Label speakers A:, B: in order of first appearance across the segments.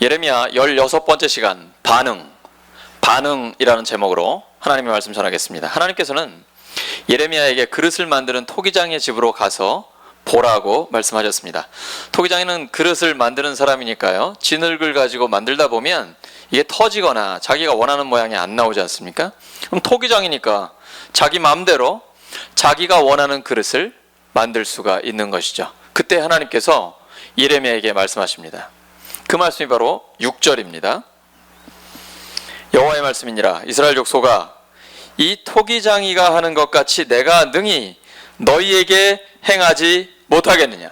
A: 예레미야 16번째 시간 반응이라는 제목으로 하나님의 말씀 전하겠습니다. 하나님께서는 예레미야에게 그릇을 만드는 토기장의 집으로 가서 보라고 말씀하셨습니다. 토기장에는 그릇을 만드는 사람이니까요, 진흙을 가지고 만들다 보면 이게 터지거나 자기가 원하는 모양이 안 나오지 않습니까? 그럼 토기장이니까 자기 마음대로 자기가 원하는 그릇을 만들 수가 있는 것이죠. 그때 하나님께서 예레미야에게 말씀하십니다. 그 말씀이 바로 6절입니다. 여호와의 말씀이니라. 이스라엘 족속아, 이 토기장이가 하는 것 같이 내가 능히 너희에게 행하지 못하겠느냐.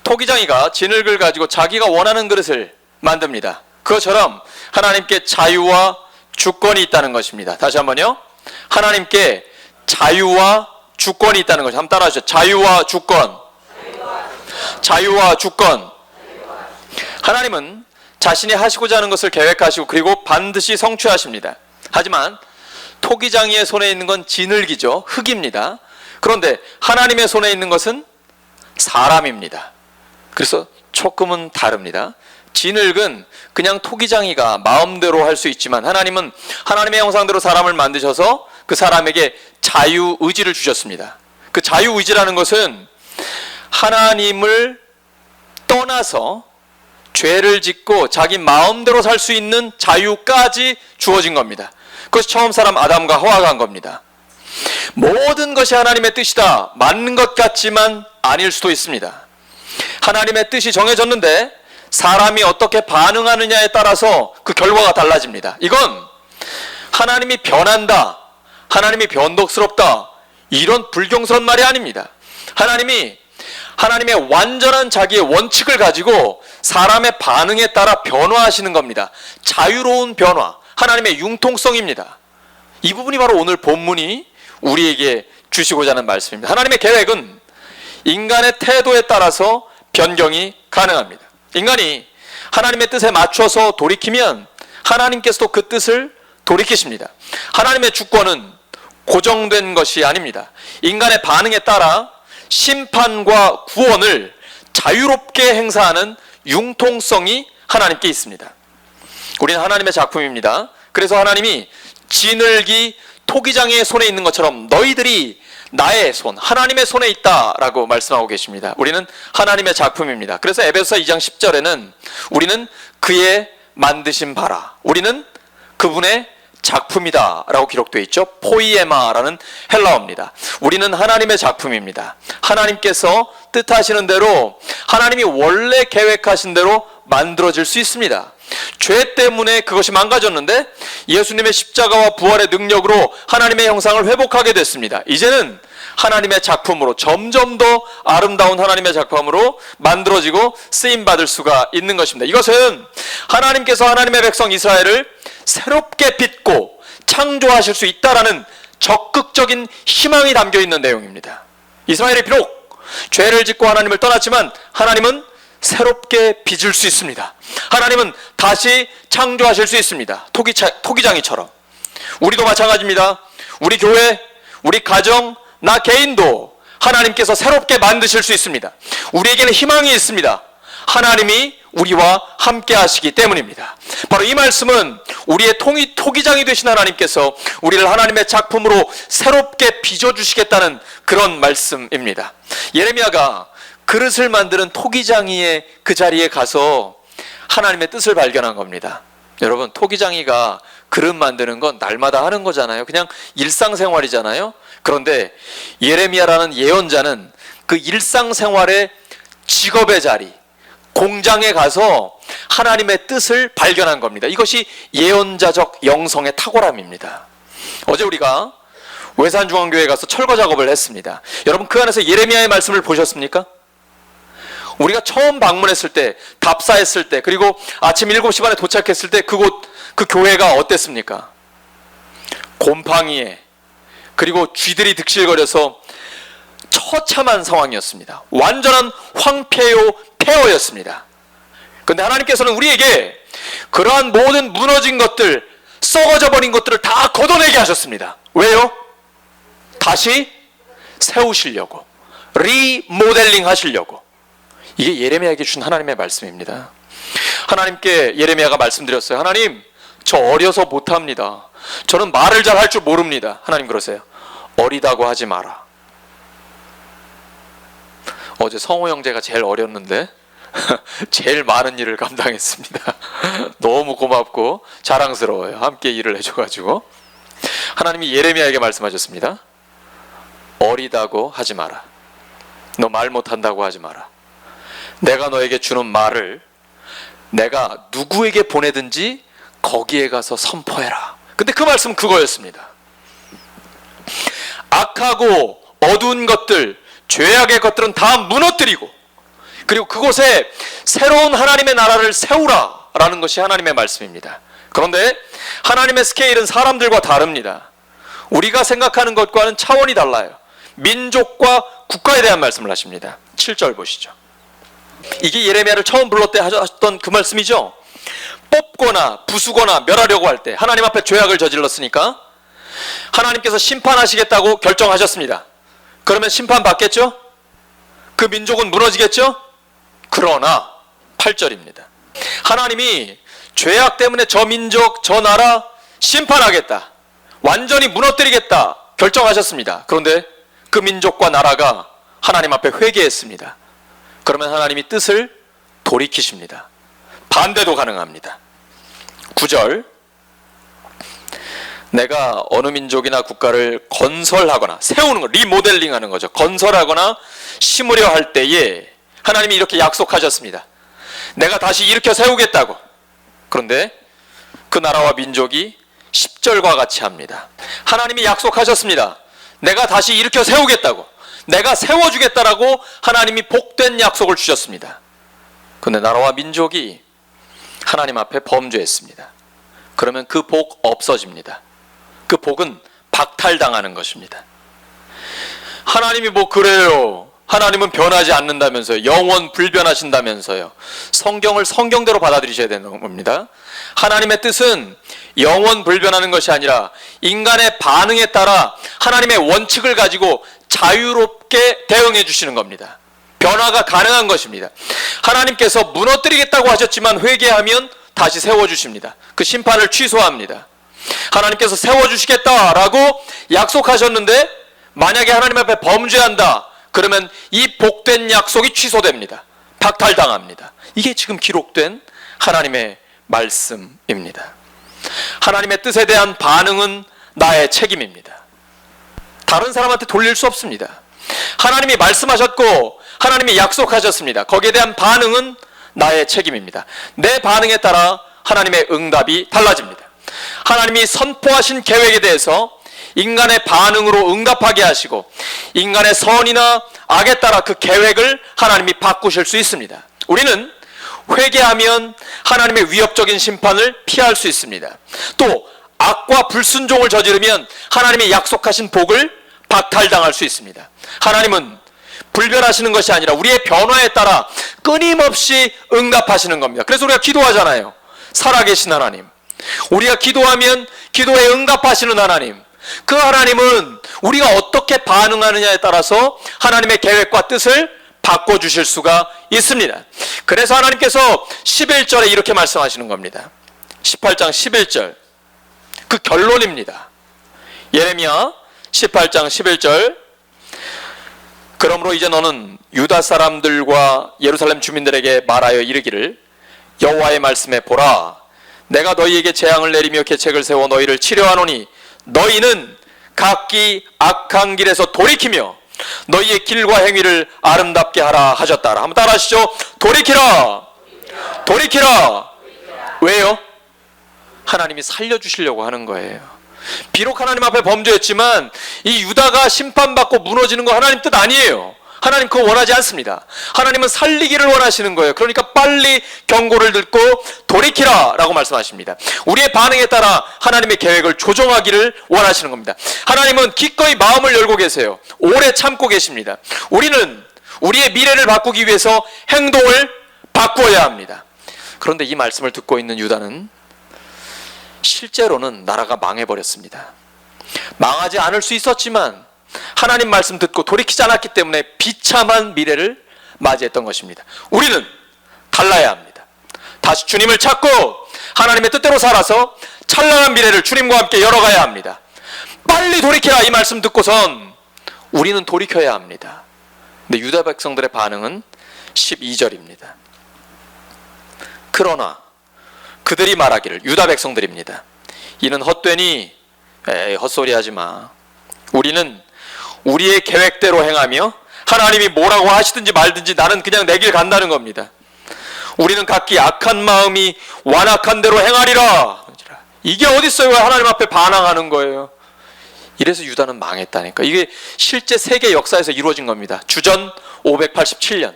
A: 토기장이가 진흙을 가지고 자기가 원하는 그릇을 만듭니다. 그것처럼 하나님께 자유와 주권이 있다는 것입니다. 다시 한번요. 하나님께 자유와 주권이 있다는 것입니다. 한번 따라 하시죠. 자유와 주권. 자유와 주권. 하나님은 자신이 하시고자 하는 것을 계획하시고 그리고 반드시 성취하십니다. 하지만 토기장이의 손에 있는 건 진흙이죠. 흙입니다. 그런데 하나님의 손에 있는 것은 사람입니다. 그래서 조금은 다릅니다. 진흙은 그냥 토기장이가 마음대로 할 수 있지만 하나님은 하나님의 형상대로 사람을 만드셔서 그 사람에게 자유의지를 주셨습니다. 그 자유의지라는 것은 하나님을 떠나서 죄를 짓고 자기 마음대로 살 수 있는 자유까지 주어진 겁니다. 그것이 처음 사람 아담과 하와가 한 겁니다. 모든 것이 하나님의 뜻이다, 맞는 것 같지만 아닐 수도 있습니다. 하나님의 뜻이 정해졌는데 사람이 어떻게 반응하느냐에 따라서 그 결과가 달라집니다. 이건 하나님이 변한다, 하나님이 변덕스럽다, 이런 불경스러운 말이 아닙니다. 하나님의 완전한 자기의 원칙을 가지고 사람의 반응에 따라 변화하시는 겁니다. 자유로운 변화, 하나님의 융통성입니다. 이 부분이 바로 오늘 본문이 우리에게 주시고자 하는 말씀입니다. 하나님의 계획은 인간의 태도에 따라서 변경이 가능합니다. 인간이 하나님의 뜻에 맞춰서 돌이키면 하나님께서도 그 뜻을 돌이키십니다. 하나님의 주권은 고정된 것이 아닙니다. 인간의 반응에 따라 심판과 구원을 자유롭게 행사하는 융통성이 하나님께 있습니다. 우리는 하나님의 작품입니다. 그래서 하나님이 진흙이 토기장의 손에 있는 것처럼 너희들이 나의 손, 하나님의 손에 있다라고 말씀하고 계십니다. 우리는 하나님의 작품입니다. 그래서 에베소서 2장 10절에는 우리는 그의 만드신 바라, 우리는 그분의 작품이다 라고 기록되어 있죠. 포이에마라는 헬라어입니다. 우리는 하나님의 작품입니다. 하나님께서 뜻하시는 대로, 하나님이 원래 계획하신 대로 만들어질 수 있습니다. 죄 때문에 그것이 망가졌는데 예수님의 십자가와 부활의 능력으로 하나님의 형상을 회복하게 됐습니다. 이제는 하나님의 작품으로, 점점 더 아름다운 하나님의 작품으로 만들어지고 쓰임받을 수가 있는 것입니다. 이것은 하나님께서 하나님의 백성 이스라엘을 새롭게 빚고 창조하실 수 있다라는 적극적인 희망이 담겨 있는 내용입니다. 이스라엘이 비록 죄를 짓고 하나님을 떠났지만 하나님은 새롭게 빚을 수 있습니다. 하나님은 다시 창조하실 수 있습니다. 토기장이처럼. 우리도 마찬가지입니다. 우리 교회, 우리 가정, 나 개인도 하나님께서 새롭게 만드실 수 있습니다. 우리에게는 희망이 있습니다. 하나님이 우리와 함께 하시기 때문입니다. 바로 이 말씀은 우리의 토기장이 되신 하나님께서 우리를 하나님의 작품으로 새롭게 빚어주시겠다는 그런 말씀입니다. 예레미야가 그릇을 만드는 토기장이의 그 자리에 가서 하나님의 뜻을 발견한 겁니다. 여러분, 토기장이가 그릇 만드는 건 날마다 하는 거잖아요. 그냥 일상생활이잖아요. 그런데 예레미야라는 예언자는 그 일상생활의 직업의 자리, 공장에 가서 하나님의 뜻을 발견한 겁니다. 이것이 예언자적 영성의 탁월함입니다. 어제 우리가 외산중앙교회에 가서 철거 작업을 했습니다. 여러분, 그 안에서 예레미야의 말씀을 보셨습니까? 우리가 처음 방문했을 때, 답사했을 때, 그리고 아침 7시 반에 도착했을 때 그 교회가 어땠습니까? 곰팡이에, 그리고 쥐들이 득실거려서 처참한 상황이었습니다. 완전한 황폐요 폐허였습니다. 그런데 하나님께서는 우리에게 그러한 모든 무너진 것들, 썩어져 버린 것들을 다 걷어내게 하셨습니다. 왜요? 다시 세우시려고, 리모델링 하시려고. 이게 예레미야에게 준 하나님의 말씀입니다. 하나님께 예레미야가 말씀드렸어요. 하나님, 저 어려서 못합니다. 저는 말을 잘 할 줄 모릅니다. 하나님 그러세요. 어리다고 하지 마라. 어제 성호 형제가 제일 어렸는데 제일 많은 일을 감당했습니다. 너무 고맙고 자랑스러워요. 함께 일을 해줘가지고. 하나님이 예레미야에게 말씀하셨습니다. 어리다고 하지 마라. 너 말 못한다고 하지 마라. 내가 너에게 주는 말을 내가 누구에게 보내든지 거기에 가서 선포해라. 근데 그 말씀은 그거였습니다. 악하고 어두운 것들, 죄악의 것들은 다 무너뜨리고, 그리고 그곳에 새로운 하나님의 나라를 세우라 라는 것이 하나님의 말씀입니다. 그런데 하나님의 스케일은 사람들과 다릅니다. 우리가 생각하는 것과는 차원이 달라요. 민족과 국가에 대한 말씀을 하십니다. 7절 보시죠. 이게 예레미야를 처음 불러 때 하셨던 그 말씀이죠. 뽑거나 부수거나 멸하려고 할 때 하나님 앞에 죄악을 저질렀으니까 하나님께서 심판하시겠다고 결정하셨습니다. 그러면 심판받겠죠? 그 민족은 무너지겠죠? 그러나 8절입니다. 하나님이 죄악 때문에 저 민족, 저 나라 심판하겠다, 완전히 무너뜨리겠다 결정하셨습니다. 그런데 그 민족과 나라가 하나님 앞에 회개했습니다. 그러면 하나님이 뜻을 돌이키십니다. 반대도 가능합니다. 9절, 내가 어느 민족이나 국가를 건설하거나 세우는 거, 리모델링하는 거죠. 건설하거나 심으려 할 때에 하나님이 이렇게 약속하셨습니다. 내가 다시 일으켜 세우겠다고. 그런데 그 나라와 민족이 10절과 같이 합니다. 하나님이 약속하셨습니다. 내가 다시 일으켜 세우겠다고, 내가 세워주겠다라고 하나님이 복된 약속을 주셨습니다. 그런데 나라와 민족이 하나님 앞에 범죄했습니다. 그러면 그 복 없어집니다. 그 복은 박탈당하는 것입니다. 하나님이 뭐 그래요, 하나님은 변하지 않는다면서요, 영원 불변하신다면서요. 성경을 성경대로 받아들이셔야 되는 겁니다. 하나님의 뜻은 영원 불변하는 것이 아니라 인간의 반응에 따라 하나님의 원칙을 가지고 자유롭게 대응해 주시는 겁니다. 변화가 가능한 것입니다. 하나님께서 무너뜨리겠다고 하셨지만 회개하면 다시 세워주십니다. 그 심판을 취소합니다. 하나님께서 세워주시겠다라고 약속하셨는데 만약에 하나님 앞에 범죄한다, 그러면 이 복된 약속이 취소됩니다. 박탈당합니다. 이게 지금 기록된 하나님의 말씀입니다. 하나님의 뜻에 대한 반응은 나의 책임입니다. 다른 사람한테 돌릴 수 없습니다. 하나님이 말씀하셨고 하나님이 약속하셨습니다. 거기에 대한 반응은 나의 책임입니다. 내 반응에 따라 하나님의 응답이 달라집니다. 하나님이 선포하신 계획에 대해서 인간의 반응으로 응답하게 하시고 인간의 선이나 악에 따라 그 계획을 하나님이 바꾸실 수 있습니다. 우리는 회개하면 하나님의 위협적인 심판을 피할 수 있습니다. 또 악과 불순종을 저지르면 하나님이 약속하신 복을 박탈당할 수 있습니다. 하나님은 불변하시는 것이 아니라 우리의 변화에 따라 끊임없이 응답하시는 겁니다. 그래서 우리가 기도하잖아요. 살아계신 하나님, 우리가 기도하면 기도에 응답하시는 하나님, 그 하나님은 우리가 어떻게 반응하느냐에 따라서 하나님의 계획과 뜻을 바꿔주실 수가 있습니다. 그래서 하나님께서 11절에 이렇게 말씀하시는 겁니다. 18장 11절, 그 결론입니다. 예레미야 18장 11절, 그러므로 이제 너는 유다 사람들과 예루살렘 주민들에게 말하여 이르기를, 여호와의 말씀에 보라, 내가 너희에게 재앙을 내리며 계책을 세워 너희를 치려하노니 너희는 각기 악한 길에서 돌이키며 너희의 길과 행위를 아름답게 하라 하셨다. 한번 따라 하시죠. 돌이키라, 돌이키라. 왜요? 하나님이 살려주시려고 하는 거예요. 비록 하나님 앞에 범죄했지만 이 유다가 심판받고 무너지는 거 하나님 뜻 아니에요. 하나님 그거 원하지 않습니다. 하나님은 살리기를 원하시는 거예요. 그러니까 빨리 경고를 듣고 돌이키라 라고 말씀하십니다. 우리의 반응에 따라 하나님의 계획을 조정하기를 원하시는 겁니다. 하나님은 기꺼이 마음을 열고 계세요. 오래 참고 계십니다. 우리는 우리의 미래를 바꾸기 위해서 행동을 바꿔야 합니다. 그런데 이 말씀을 듣고 있는 유다는 실제로는 나라가 망해버렸습니다. 망하지 않을 수 있었지만 하나님 말씀 듣고 돌이키지 않았기 때문에 비참한 미래를 맞이했던 것입니다. 우리는 달라야 합니다. 다시 주님을 찾고 하나님의 뜻대로 살아서 찬란한 미래를 주님과 함께 열어가야 합니다. 빨리 돌이켜라 이 말씀 듣고선 우리는 돌이켜야 합니다. 근데 유다 백성들의 반응은 12절입니다. 그러나 그들이 말하기를, 유다 백성들입니다. 이는 헛되니, 헛소리 하지 마. 우리는 우리의 계획대로 행하며 하나님이 뭐라고 하시든지 말든지 나는 그냥 내 길 간다는 겁니다. 우리는 각기 악한 마음이 완악한 대로 행하리라. 이게 어딨어요? 하나님 앞에 반항하는 거예요. 이래서 유다는 망했다니까. 이게 실제 세계 역사에서 이루어진 겁니다. 주전 587년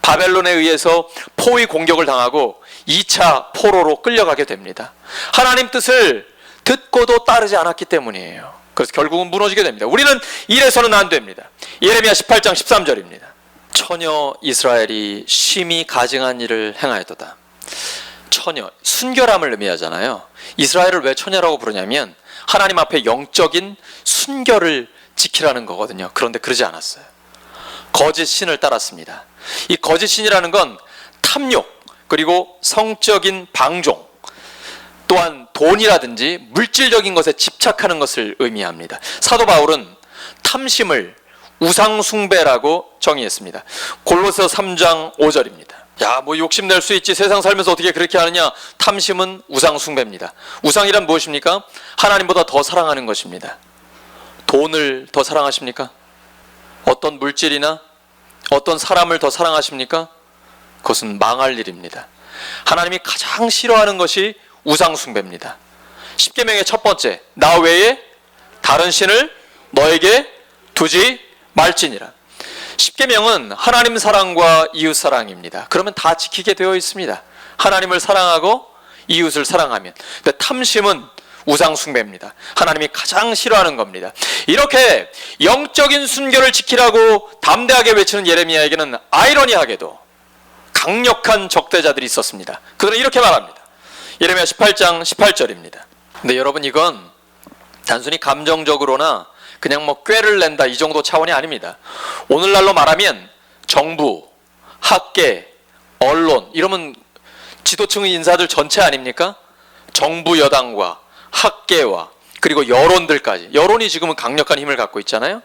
A: 바벨론에 의해서 포위 공격을 당하고 2차 포로로 끌려가게 됩니다. 하나님 뜻을 듣고도 따르지 않았기 때문이에요. 그래서 결국은 무너지게 됩니다. 우리는 이래서는 안 됩니다. 예레미야 18장 13절입니다. 처녀 이스라엘이 심히 가증한 일을 행하였도다. 처녀, 순결함을 의미하잖아요. 이스라엘을 왜 처녀라고 부르냐면 하나님 앞에 영적인 순결을 지키라는 거거든요. 그런데 그러지 않았어요. 거짓 신을 따랐습니다. 이 거짓 신이라는 건 탐욕, 그리고 성적인 방종, 또한 돈이라든지 물질적인 것에 집착하는 것을 의미합니다. 사도 바울은 탐심을 우상숭배라고 정의했습니다. 골로새 3장 5절입니다. 야, 뭐 욕심낼 수 있지, 세상 살면서 어떻게 그렇게 하느냐. 탐심은 우상숭배입니다. 우상이란 무엇입니까? 하나님보다 더 사랑하는 것입니다. 돈을 더 사랑하십니까? 어떤 물질이나 어떤 사람을 더 사랑하십니까? 그것은 망할 일입니다. 하나님이 가장 싫어하는 것이 우상숭배입니다. 십계명의 첫 번째, 나 외에 다른 신을 너에게 두지 말지니라. 십계명은 하나님 사랑과 이웃 사랑입니다. 그러면 다 지키게 되어 있습니다. 하나님을 사랑하고 이웃을 사랑하면. 근데 탐심은 우상숭배입니다. 하나님이 가장 싫어하는 겁니다. 이렇게 영적인 순결을 지키라고 담대하게 외치는 예레미야에게는 아이러니하게도 강력한 적대자들이 있었습니다. 그들은 이렇게 말합니다. 예레미야 18장 18절입니다. 근데 여러분, 이건 단순히 감정적으로나 그냥 뭐 꾀를 낸다 이 정도 차원이 아닙니다. 오늘날로 말하면 정부, 학계, 언론, 이러면 지도층 인사들 전체 아닙니까? 정부 여당과 학계와 그리고 여론들까지, 여론이 지금은 강력한 힘을 갖고 있잖아요.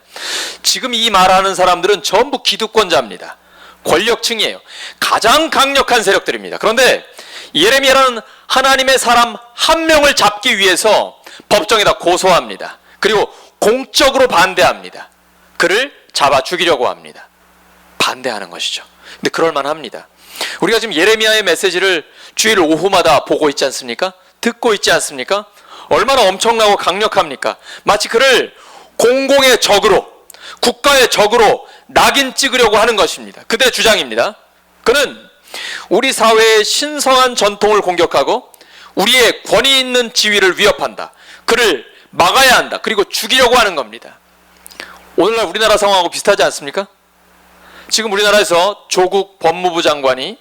A: 지금 이 말하는 사람들은 전부 기득권자입니다. 권력층이에요. 가장 강력한 세력들입니다. 그런데 예레미야라는 하나님의 사람 한 명을 잡기 위해서 법정에다 고소합니다. 그리고 공적으로 반대합니다. 그를 잡아 죽이려고 합니다. 반대하는 것이죠. 근데 그럴만 합니다. 우리가 지금 예레미야의 메시지를 주일 오후마다 보고 있지 않습니까? 듣고 있지 않습니까? 얼마나 엄청나고 강력합니까? 마치 그를 공공의 적으로, 국가의 적으로 낙인 찍으려고 하는 것입니다. 그들의 주장입니다. 그는 우리 사회의 신성한 전통을 공격하고 우리의 권위 있는 지위를 위협한다. 그를 막아야 한다. 그리고 죽이려고 하는 겁니다. 오늘날 우리나라 상황하고 비슷하지 않습니까? 지금 우리나라에서 조국 법무부 장관이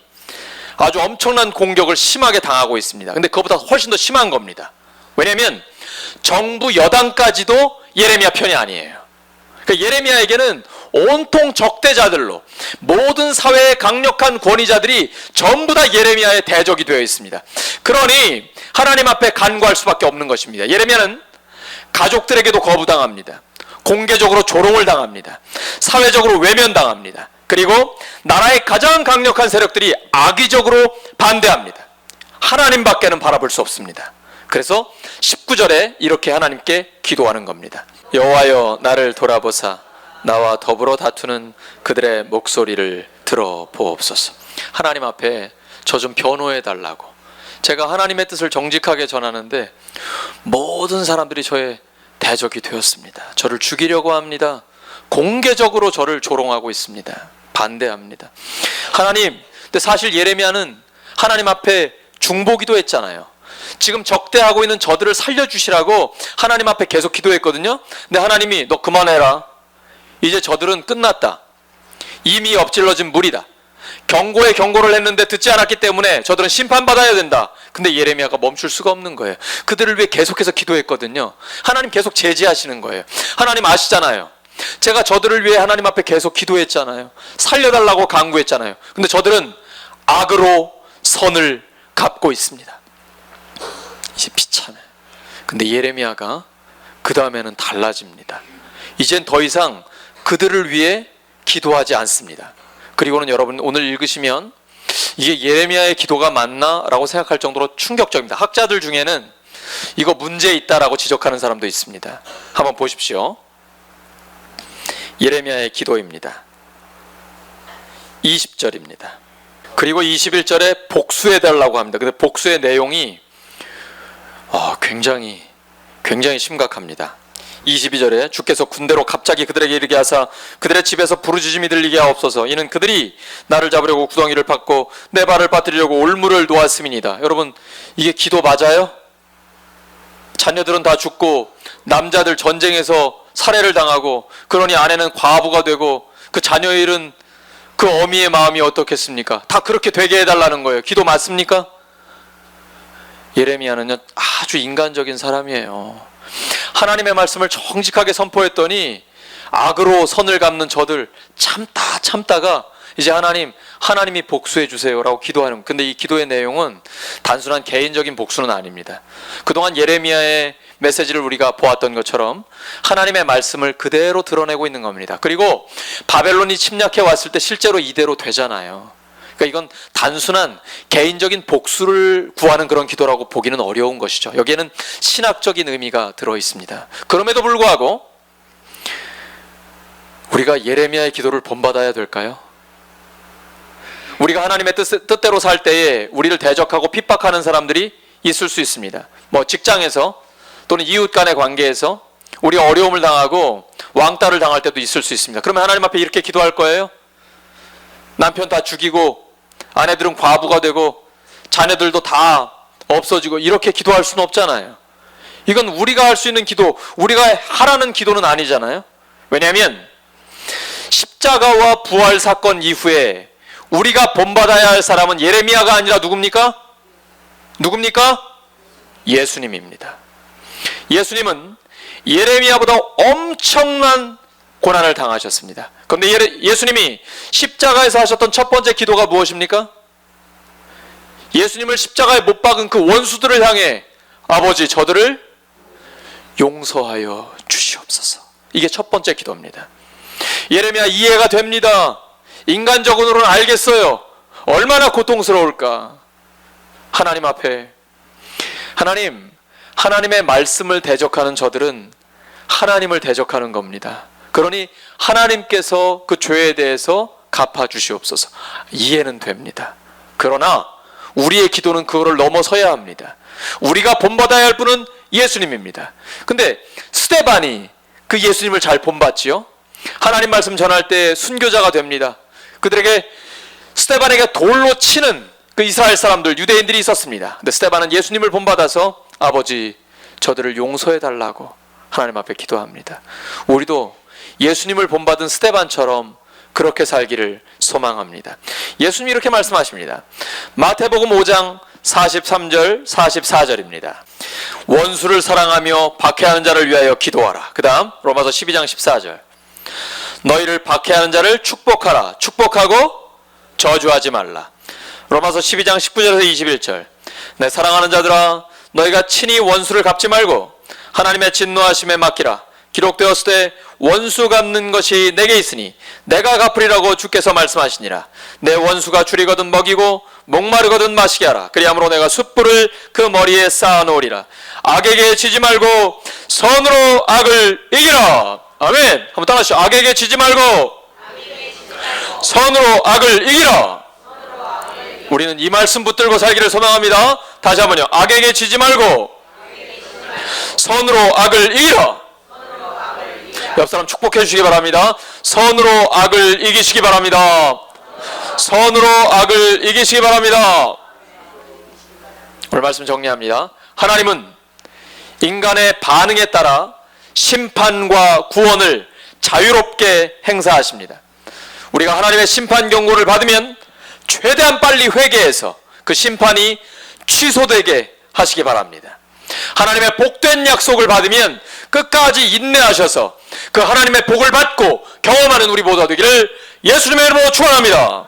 A: 아주 엄청난 공격을 심하게 당하고 있습니다. 근데 그것보다 훨씬 더 심한 겁니다. 왜냐하면 정부 여당까지도 예레미야 편이 아니에요. 그러니까 예레미야에게는 온통 적대자들로 모든 사회의 강력한 권위자들이 전부 다 예레미야의 대적이 되어 있습니다. 그러니 하나님 앞에 간구할 수밖에 없는 것입니다. 예레미야는 가족들에게도 거부당합니다. 공개적으로 조롱을 당합니다. 사회적으로 외면당합니다. 그리고 나라의 가장 강력한 세력들이 악의적으로 반대합니다. 하나님밖에는 바라볼 수 없습니다. 그래서 19절에 이렇게 하나님께 기도하는 겁니다. 여호와여, 나를 돌아보사 나와 더불어 다투는 그들의 목소리를 들어보옵소서. 하나님 앞에 저 좀 변호해 달라고. 제가 하나님의 뜻을 정직하게 전하는데 모든 사람들이 저의 대적이 되었습니다. 저를 죽이려고 합니다. 공개적으로 저를 조롱하고 있습니다. 반대합니다. 하나님, 근데 사실 예레미야는 하나님 앞에 중보기도 했잖아요. 지금 적대하고 있는 저들을 살려주시라고 하나님 앞에 계속 기도했거든요. 근데 하나님이 너 그만해라. 이제 저들은 끝났다. 이미 엎질러진 물이다. 경고에 경고를 했는데 듣지 않았기 때문에 저들은 심판받아야 된다. 근데 예레미야가 멈출 수가 없는 거예요. 그들을 위해 계속해서 기도했거든요. 하나님 계속 제지하시는 거예요. 하나님 아시잖아요. 제가 저들을 위해 하나님 앞에 계속 기도했잖아요. 살려달라고 간구했잖아요. 근데 저들은 악으로 선을 갚고 있습니다. 이제 비참해. 근데 예레미야가 그 다음에는 달라집니다. 이젠 더 이상 그들을 위해 기도하지 않습니다. 그리고는 여러분 오늘 읽으시면 이게 예레미야의 기도가 맞나? 라고 생각할 정도로 충격적입니다. 학자들 중에는 이거 문제 있다라고 지적하는 사람도 있습니다. 한번 보십시오. 예레미야의 기도입니다. 20절입니다. 그리고 21절에 복수해달라고 합니다. 근데 복수의 내용이 굉장히 심각합니다. 22절에 주께서 군대로 갑자기 그들에게 이르게 하사 그들의 집에서 부르짖음이 들리게 하옵소서. 이는 그들이 나를 잡으려고 구덩이를 팠고 내 발을 빠뜨리려고 올무를 놓았음이니이다. 여러분 이게 기도 맞아요? 자녀들은 다 죽고 남자들 전쟁에서 살해를 당하고 그러니 아내는 과부가 되고 그 자녀 잃은 그 어미의 마음이 어떻겠습니까? 다 그렇게 되게 해달라는 거예요. 기도 맞습니까? 예레미야는요 아주 인간적인 사람이에요. 하나님의 말씀을 정직하게 선포했더니 악으로 선을 갚는 저들 참다가 이제 하나님이 복수해 주세요라고 기도하는. 근데 이 기도의 내용은 단순한 개인적인 복수는 아닙니다. 그동안 예레미야의 메시지를 우리가 보았던 것처럼 하나님의 말씀을 그대로 드러내고 있는 겁니다. 그리고 바벨론이 침략해 왔을 때 실제로 이대로 되잖아요. 그러니까 이건 단순한 개인적인 복수를 구하는 그런 기도라고 보기는 어려운 것이죠. 여기에는 신학적인 의미가 들어 있습니다. 그럼에도 불구하고 우리가 예레미야의 기도를 본받아야 될까요? 우리가 하나님의 뜻대로 살 때에 우리를 대적하고 핍박하는 사람들이 있을 수 있습니다. 직장에서 또는 이웃 간의 관계에서 우리가 어려움을 당하고 왕따를 당할 때도 있을 수 있습니다. 그러면 하나님 앞에 이렇게 기도할 거예요? 남편 다 죽이고 아내들은 과부가 되고 자녀들도 다 없어지고 이렇게 기도할 수는 없잖아요. 이건 우리가 할 수 있는 기도, 우리가 하라는 기도는 아니잖아요. 왜냐하면 십자가와 부활 사건 이후에 우리가 본받아야 할 사람은 예레미야가 아니라 누굽니까? 예수님입니다. 예수님은 예레미야보다 엄청난 고난을 당하셨습니다. 그런데 예수님이 십자가에서 하셨던 첫 번째 기도가 무엇입니까? 예수님을 십자가에 못 박은 그 원수들을 향해 아버지 저들을 용서하여 주시옵소서. 이게 첫 번째 기도입니다. 예레미야 이해가 됩니다. 인간적으로는 알겠어요. 얼마나 고통스러울까. 하나님 앞에 하나님의 말씀을 대적하는 저들은 하나님을 대적하는 겁니다. 그러니 하나님께서 그 죄에 대해서 갚아주시옵소서. 이해는 됩니다. 그러나 우리의 기도는 그거를 넘어서야 합니다. 우리가 본받아야 할 분은 예수님입니다. 근데 스데반이 그 예수님을 잘 본받지요? 하나님 말씀 전할 때 순교자가 됩니다. 그들에게 스데반에게 돌로 치는 그 이스라엘 사람들, 유대인들이 있었습니다. 근데 스데반은 예수님을 본받아서 아버지 저들을 용서해 달라고 하나님 앞에 기도합니다. 우리도 예수님을 본받은 스데반처럼 그렇게 살기를 소망합니다. 예수님이 이렇게 말씀하십니다. 마태복음 5장 43절 44절입니다. 원수를 사랑하며 박해하는 자를 위하여 기도하라. 그 다음 로마서 12장 14절. 너희를 박해하는 자를 축복하라. 축복하고 저주하지 말라. 로마서 12장 19절에서 21절. 내 사랑하는 자들아 너희가 친히 원수를 갚지 말고 하나님의 진노하심에 맡기라. 기록되었을 때 원수 갚는 것이 내게 있으니 내가 갚으리라고 주께서 말씀하시니라. 내 원수가 줄이거든 먹이고 목마르거든 마시게 하라. 그리함으로 내가 숯불을 그 머리에 쌓아놓으리라. 악에게 지지 말고 선으로 악을 이기라. 아멘. 한번 따라하시죠. 악에게 지지 말고 선으로 악을 이기라. 우리는 이 말씀 붙들고 살기를 소망합니다. 다시 한번요. 악에게 지지 말고 선으로 악을 이기라. 옆 사람 축복해 주시기 바랍니다. 선으로 악을 이기시기 바랍니다. 선으로 악을 이기시기 바랍니다. 오늘 말씀 정리합니다. 하나님은 인간의 반응에 따라 심판과 구원을 자유롭게 행사하십니다. 우리가 하나님의 심판 경고를 받으면 최대한 빨리 회개해서 그 심판이 취소되게 하시기 바랍니다. 하나님의 복된 약속을 받으면 끝까지 인내하셔서 그 하나님의 복을 받고 경험하는 우리 모두가 되기를 예수님의 이름으로 축원합니다.